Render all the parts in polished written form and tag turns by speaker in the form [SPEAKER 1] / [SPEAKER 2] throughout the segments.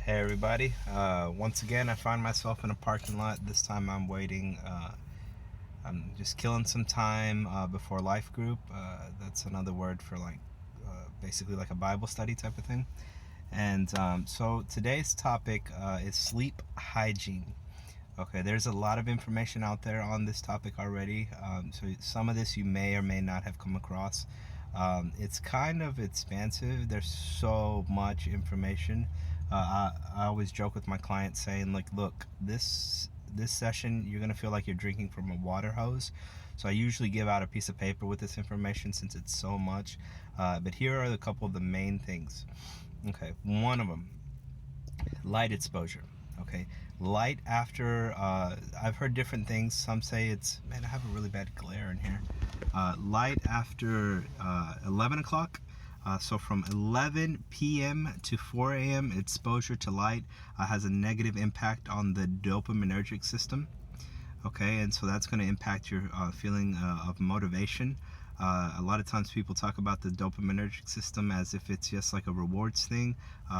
[SPEAKER 1] Hey everybody, once again I find myself in a parking lot. This time I'm waiting. I'm just killing some time before life group. That's another word for basically like a Bible study type of thing. And so today's topic is sleep hygiene. Okay, there's a lot of information out there on this topic already. So some of this you may or may not have come across. It's kind of expansive. There's so much information. I always joke with my clients saying, like, look, this session you're gonna feel like you're drinking from a water hose. So I usually give out a piece of paper with this information since it's so much. But here are a couple of the main things. Okay, one of them, light exposure. Okay, light after I've heard different things. Some say it's, man, I have a really bad glare in here. Light after 11 o'clock. So from 11 p.m. to 4 a.m. exposure to light has a negative impact on the dopaminergic system. Okay, and so that's going to impact your feeling of motivation. A lot of times people talk about the dopaminergic system as if it's just like a rewards thing.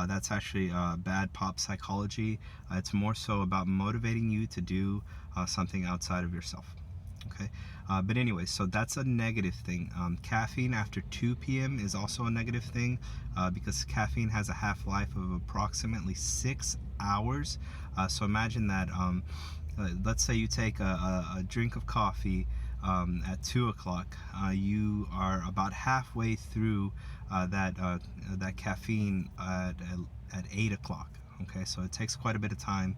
[SPEAKER 1] That's actually bad pop psychology. It's more so about motivating you to do something outside of yourself. Okay, but anyway, so that's a negative thing. Caffeine after 2 p.m. is also a negative thing because caffeine has a half-life of approximately 6 hours. So imagine that. Let's say you take a drink of coffee at 2 o'clock. You are about halfway through that caffeine at 8 o'clock. Okay, so it takes quite a bit of time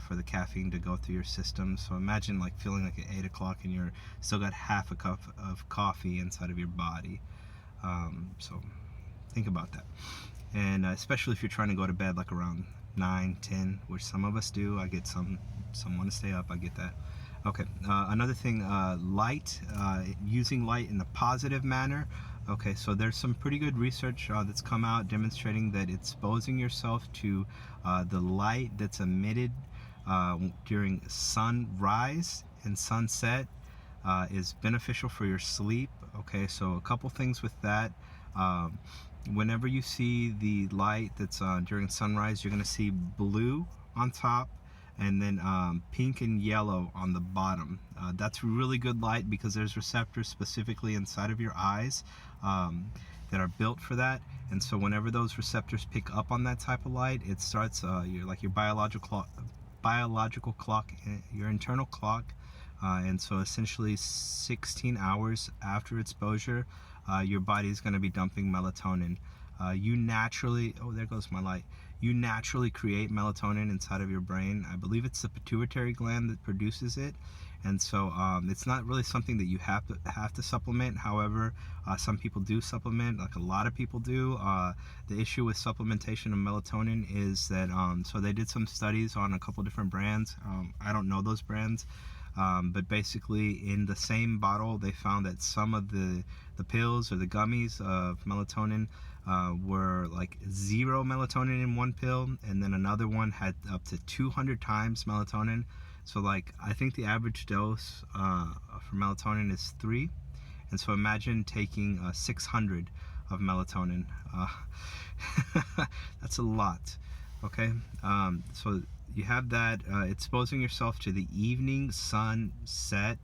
[SPEAKER 1] for the caffeine to go through your system. So imagine like feeling like at 8 o'clock and you're still got half a cup of coffee inside of your body. So think about that. And especially if you're trying to go to bed like around 9, 10, which some of us do. I get some want to stay up. I get that. Okay, another thing, light, using light in a positive manner. Okay, so there's some pretty good research that's come out demonstrating that exposing yourself to the light that's emitted during sunrise and sunset is beneficial for your sleep. Okay, so a couple things with that. Whenever you see the light that's during sunrise, you're going to see blue on top and then pink and yellow on the bottom. That's really good light because there's receptors specifically inside of your eyes that are built for that. And so whenever those receptors pick up on that type of light, it starts your biological clock, your internal clock. And so essentially 16 hours after exposure, your body is going to be dumping melatonin. You naturally, oh, there goes my light. You naturally create melatonin inside of your brain. I believe it's the pituitary gland that produces it. And so it's not really something that you have to supplement. However, some people do supplement, like a lot of people do. The issue with supplementation of melatonin is that, so they did some studies on a couple different brands. I don't know those brands. But basically in the same bottle they found that some of the pills or the gummies of melatonin were like 0 melatonin in one pill, and then another one had up to 200 times melatonin. So like I think the average dose for melatonin is 3, and so imagine taking 600 of melatonin. That's a lot. Okay, so you have that. Exposing yourself to the evening sunset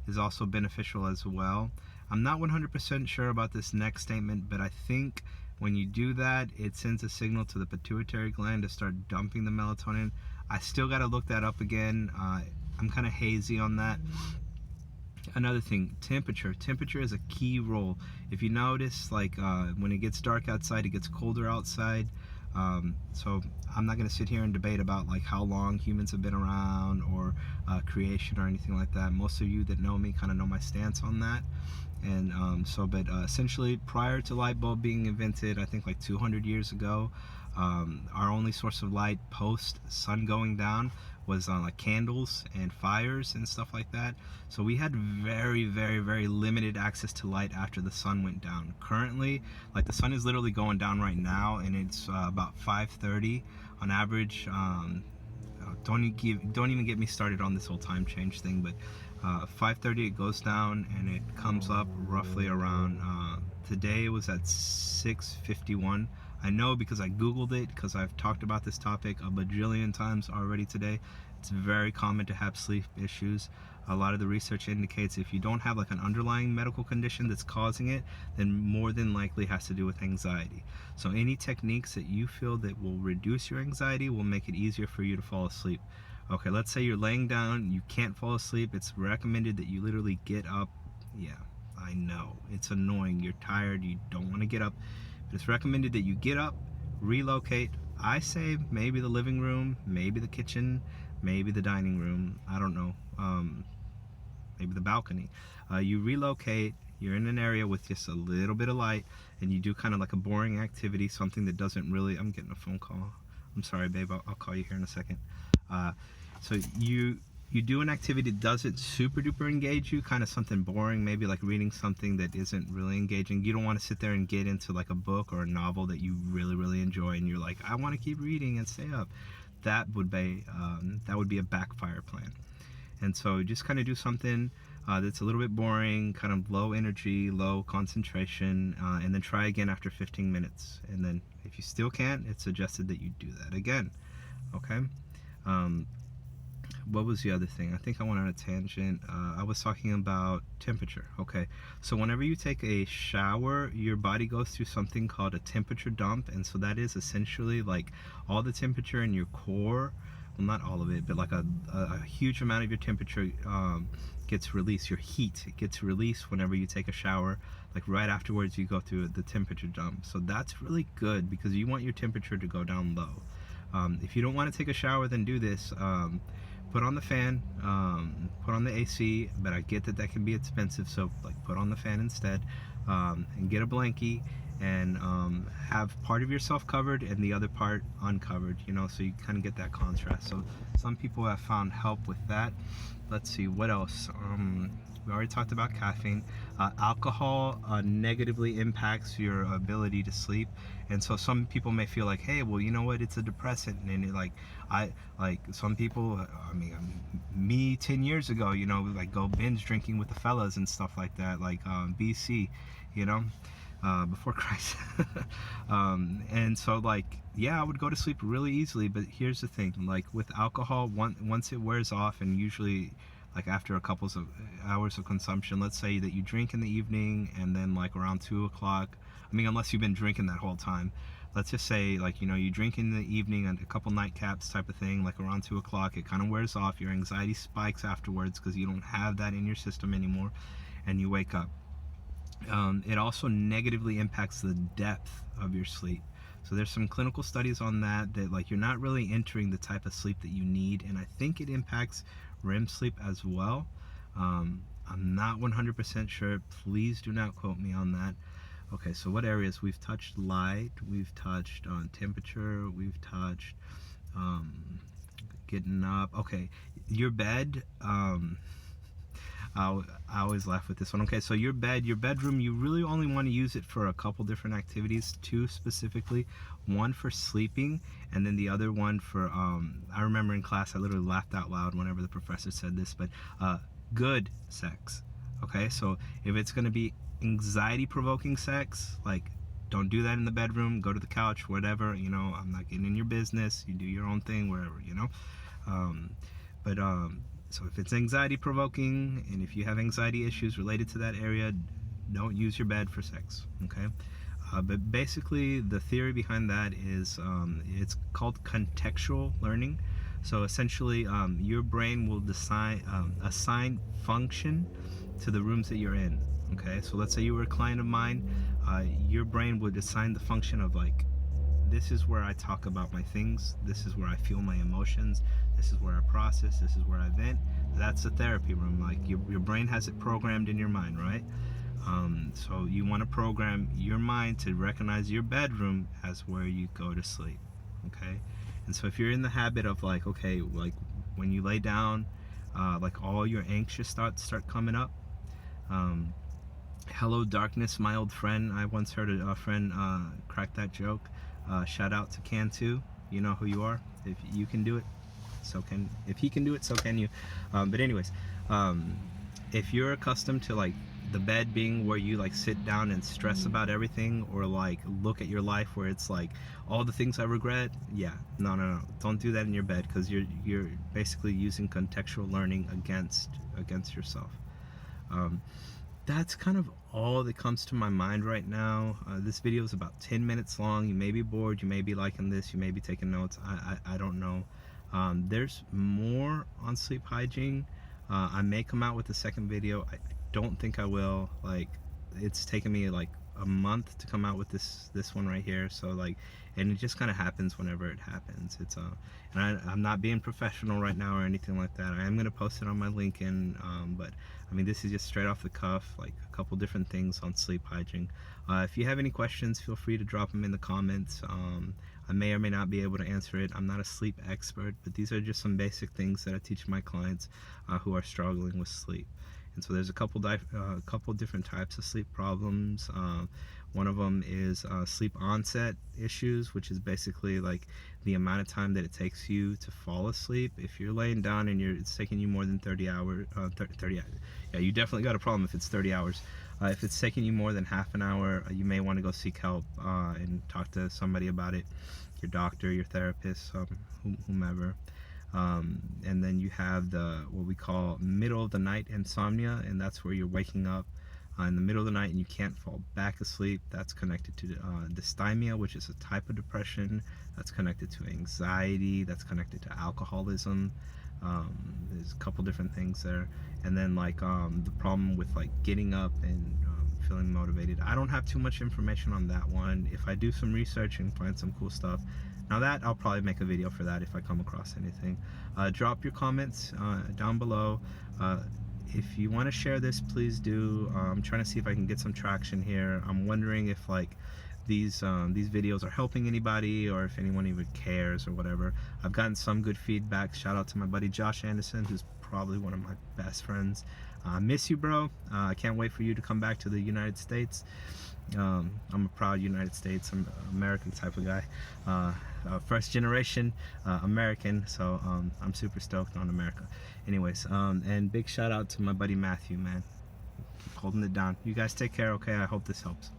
[SPEAKER 1] is also beneficial as well. I'm not 100% sure about this next statement, but I think when you do that, it sends a signal to the pituitary gland to start dumping the melatonin. I still got to look that up again. I'm kind of hazy on that. Another thing, temperature. Temperature is a key role. If you notice, like when it gets dark outside, it gets colder outside. So I'm not going to sit here and debate about like how long humans have been around or creation or anything like that. Most of you that know me kind of know my stance on that. And but essentially prior to light bulb being invented, I think like 200 years ago, our only source of light post sun going down was on like candles and fires and stuff like that. So we had very, very, very limited access to light after the sun went down. Currently, like the sun is literally going down right now, and it's about 5:30 on average. Don't even get me started on this whole time change thing, but 5:30 it goes down and it comes up roughly around today it was at 6:51 I know because I googled it, because I've talked about this topic a bajillion times already today. It's very common to have sleep issues. A lot of the research indicates if you don't have like an underlying medical condition that's causing it, then more than likely has to do with anxiety. So any techniques that you feel that will reduce your anxiety will make it easier for you to fall asleep. Okay, let's say you're laying down, you can't fall asleep. It's recommended that you literally get up. Yeah, I know, it's annoying. You're tired, you don't want to get up. But it's recommended that you get up, relocate. I say maybe the living room, maybe the kitchen, maybe the dining room. I don't know. Maybe the balcony. You relocate. You're in an area with just a little bit of light, and you do kind of like a boring activity, something that doesn't really. I'm getting a phone call. I'm sorry, babe. I'll call you here in a second. So you do an activity that doesn't super duper engage you, kind of something boring, maybe like reading something that isn't really engaging. You don't want to sit there and get into like a book or a novel that you really enjoy, and you're like, I want to keep reading and stay up. That would be a backfire plan. And so just kind of do something that's a little bit boring, kind of low energy, low concentration, and then try again after 15 minutes. And then if you still can't, it's suggested that you do that again. Okay? What was the other thing? I think I went on a tangent. I was talking about temperature. Okay, so whenever you take a shower, your body goes through something called a temperature dump, and so that is essentially like all the temperature in your core. Well, not all of it, but like a huge amount of your temperature gets released. Your heat, it gets released whenever you take a shower. Like right afterwards, you go through the temperature dump. So that's really good because you want your temperature to go down low. If you don't want to take a shower, then do this. Put on the fan, put on the AC, but I get that can be expensive, so like put on the fan instead, and get a blankie, and have part of yourself covered and the other part uncovered, you know, so you kind of get that contrast. So some people have found help with that. Let's see, what else? We already talked about caffeine. Alcohol negatively impacts your ability to sleep, and so some people may feel like, hey, well, you know what, it's a depressant, and some people, I mean, me 10 years ago, you know, like go binge drinking with the fellas and stuff like that, like BC, you know, before Christ. And so like, yeah, I would go to sleep really easily, but here's the thing, like with alcohol, once it wears off, and usually like after a couple of hours of consumption, let's say that you drink in the evening, and then like around 2 o'clock, I mean, unless you've been drinking that whole time, let's just say like, you know, you drink in the evening and a couple nightcaps type of thing, like around 2 o'clock, it kind of wears off, your anxiety spikes afterwards because you don't have that in your system anymore, and you wake up. It also negatively impacts the depth of your sleep. So there's some clinical studies on that like you're not really entering the type of sleep that you need, and I think it impacts REM sleep as well. I'm not 100% sure. Please do not quote me on that. Okay, so what areas? We've touched light, we've touched on temperature, we've touched getting up. Okay, your bed. I always laugh with this one. Okay, so your bedroom, you really only want to use it for a couple different activities, two specifically. One for sleeping, and then the other one for, I remember in class I literally laughed out loud whenever the professor said this, but good sex. Okay, so if it's going to be anxiety-provoking sex, like don't do that in the bedroom, go to the couch, whatever, you know, I'm not getting in your business, you do your own thing, wherever, you know. So if it's anxiety provoking, and if you have anxiety issues related to that area, don't use your bed for sex, okay? But basically the theory behind that is it's called contextual learning. So essentially your brain will assign function to the rooms that you're in, okay? So let's say you were a client of mine, your brain would assign the function of like, this is where I talk about my things, this is where I feel my emotions, this is where I process, this is where I vent. That's the therapy room. Like your brain has it programmed in your mind, right? So you want to program your mind to recognize your bedroom as where you go to sleep, okay? And so if you're in the habit of like, okay, like when you lay down, like all your anxious thoughts start coming up. Hello darkness, my old friend. I once heard a friend crack that joke. Shout out to Cantu. You know who you are. If you can do it, if he can do it, so can you. But anyways, if you're accustomed to like the bed being where you like sit down and stress about everything, or like look at your life where it's like all the things I regret. Yeah, no, don't do that in your bed, because you're basically using contextual learning against yourself. That's kind of all that comes to my mind right now. This video is about 10 minutes long. You may be bored, you may be liking this, you may be taking notes. I don't know. There's more on sleep hygiene. I may come out with a second video. I don't think I will. Like, it's taken me like a month to come out with this one right here. So like, and it just kind of happens whenever it happens. It's and I'm not being professional right now or anything like that. I am gonna post it on my LinkedIn, but I mean, this is just straight off the cuff, like a couple different things on sleep hygiene. If you have any questions, feel free to drop them in the comments. I may or may not be able to answer it. I'm not a sleep expert, but these are just some basic things that I teach my clients who are struggling with sleep. And so there's a couple different types of sleep problems. One of them is sleep onset issues, which is basically like the amount of time that it takes you to fall asleep. If you're laying down and it's taking you more than 30 hours, yeah, you definitely got a problem if it's 30 hours. If it's taking you more than half an hour, you may want to go seek help and talk to somebody about it, your doctor, your therapist, whomever. And then you have what we call middle of the night insomnia, and that's where you're waking up in the middle of the night and you can't fall back asleep. That's connected to dysthymia, which is a type of depression. That's connected to anxiety. That's connected to alcoholism. There's a couple different things there. And then like the problem with like getting up and feeling motivated. I don't have too much information on that one. If I do some research and find some cool stuff, now that I'll probably make a video for that if I come across anything. Drop your comments down below. If you want to share this, please do. I'm trying to see if I can get some traction here. I'm wondering if like these videos are helping anybody, or if anyone even cares or whatever. I've gotten some good feedback. Shout out to my buddy Josh Anderson, who's probably one of my best friends. I miss you, bro. I can't wait for you to come back to the United States. I'm a proud United States American type of guy, first generation American, so I'm super stoked on America. Anyways, and big shout out to my buddy Matthew, man. Keep holding it down. You guys take care, okay? I hope this helps.